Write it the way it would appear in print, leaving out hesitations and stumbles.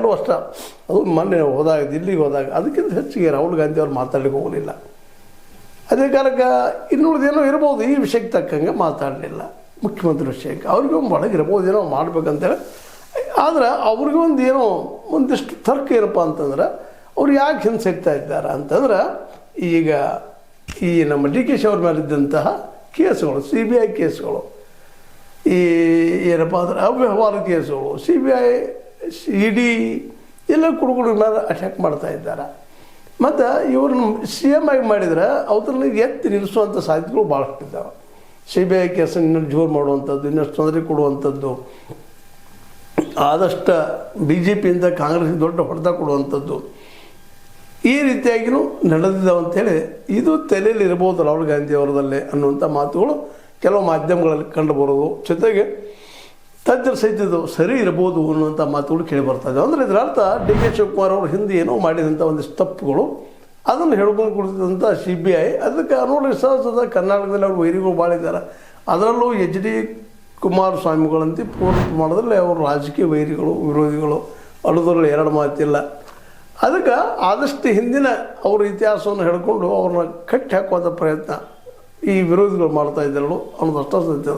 ಎಲ್ಲೂ ಅಷ್ಟೇ. ಅದು ಮೊನ್ನೆ ಹೋದಾಗ ದಿಲ್ಲಿಗೆ ಹೋದಾಗ ಅದಕ್ಕಿಂತ ಹೆಚ್ಚಿಗೆ ರಾಹುಲ್ ಗಾಂಧಿ ಅವ್ರು ಮಾತಾಡಲಿಕ್ಕೆ ಹೋಗಲಿಲ್ಲ. ಅದೇ ಕಾಲಕ್ಕೆ ಇನ್ನುಳಿದೇನೋ ಇರ್ಬೋದು, ಈ ವಿಷಯಕ್ಕೆ ತಕ್ಕಂಗೆ ಮಾತಾಡಲಿಲ್ಲ. ಮುಖ್ಯಮಂತ್ರಿ ವಿಷಯಕ್ಕೆ ಅವ್ರಿಗೂ ಒಳಗಿರ್ಬೋದೇನೋ ಮಾಡ್ಬೇಕಂತೇಳಿ. ಆದರೆ ಅವ್ರಿಗೂ ಒಂದಿಷ್ಟು ತರ್ಕ ಏನಪ್ಪ ಅಂತಂದ್ರೆ ಅವ್ರು ಯಾಕೆ ಹಿಂಸೆಗ್ತಾ ಇದ್ದಾರೆ ಅಂತಂದ್ರೆ, ಈಗ ಈ ನಮ್ಮ ಡಿ ಕೆ ಶಿ ಅವ್ರ ಮೇಲಿದ್ದಂತಹ ಕೇಸುಗಳು, CBI ಕೇಸುಗಳು, ಈ ಏನಪ್ಪ ಅಂದ್ರೆ ಅವ್ಯವಹಾರ ಕೇಸುಗಳು, CBI ED ಎಲ್ಲ ಕುಡುಕುಗಳ ಮೇಲೆ ಅಟ್ಯಾಕ್ ಮಾಡ್ತಾ ಇದ್ದಾರೆ. ಮತ್ತು ಇವ್ರನ್ನ CM ಆಗಿ ಮಾಡಿದರೆ ಅವ್ರನ್ನ ಎತ್ತಿ ನಿಲ್ಲಿಸುವಂಥ ಸಾಧ್ಯತೆಗಳು ಭಾಳಷ್ಟಿದ್ದಾವೆ. CBI ಕೇಸನ್ನು ಇನ್ನೂ ಜೋರು ಮಾಡುವಂಥದ್ದು, ಇನ್ನಷ್ಟು ತೊಂದರೆ ಕೊಡುವಂಥದ್ದು, ಆದಷ್ಟು BJPಯಿಂದ ಕಾಂಗ್ರೆಸ್ಗೆ ದೊಡ್ಡ ಹೊಡೆತ ಕೊಡುವಂಥದ್ದು, ಈ ರೀತಿಯಾಗಿಯೂ ನಡೆದಿದ್ದಾವೆ ಅಂಥೇಳಿ ಇದು ತಲೆಯಲ್ಲಿ ಇರ್ಬೋದು ರಾಹುಲ್ ಗಾಂಧಿ ಅವರದಲ್ಲೇ ಅನ್ನುವಂಥ ಮಾತುಗಳು ಕೆಲವು ಮಾಧ್ಯಮಗಳಲ್ಲಿ ಕಂಡು ಬರೋದು. ಜೊತೆಗೆ ತಜ್ಞರ ಸಹಿತ ಸರಿ ಇರ್ಬೋದು ಅನ್ನುವಂಥ ಮಾತುಗಳು ಕೇಳಿ ಬರ್ತಾಯಿದೆ. ಅಂದರೆ ಇದರ ಅರ್ಥ ಡಿ ಕೆ ಶಿವಕುಮಾರ್ ಅವರು ಹಿಂದೆ ಏನೋ ಮಾಡಿದಂಥ ಒಂದಿಷ್ಟು ತಪ್ಪುಗಳು ಅದನ್ನು ಹೇಳ್ಕೊಂಡು ಕೊಡ್ತಿದ್ದಂಥ CBI ಅದಕ್ಕೆ ನೋಡಿ ಸಹಜದ ಕರ್ನಾಟಕದಲ್ಲಿ ಅವ್ರ ವೈರಿಗಳು ಭಾಳ ಇದ್ದಾರೆ. ಅದರಲ್ಲೂ HD ಕುಮಾರಸ್ವಾಮಿಗಳಂತೆ ಪೂರ್ಣ ಪ್ರಮಾಣದಲ್ಲಿ ಅವರು ರಾಜಕೀಯ ವೈರಿಗಳು, ವಿರೋಧಿಗಳು ಅನ್ನೋದ್ರಲ್ಲಿ ಎರಡು ಮಾತಿಲ್ಲ. ಅದಕ್ಕೆ ಆದಷ್ಟು ಹಿಂದಿನ ಅವ್ರ ಇತಿಹಾಸವನ್ನು ಹೇಳ್ಕೊಂಡು ಅವ್ರನ್ನ ಕಟ್ಟಿ ಹಾಕುವಂಥ ಪ್ರಯತ್ನ ಈ ವಿರೋಧಿಗಳು ಮಾಡ್ತಾ ಇದ್ದಾರಳು ಅನ್ನೋದು ಅಷ್ಟೇ ಸತ್ಯ.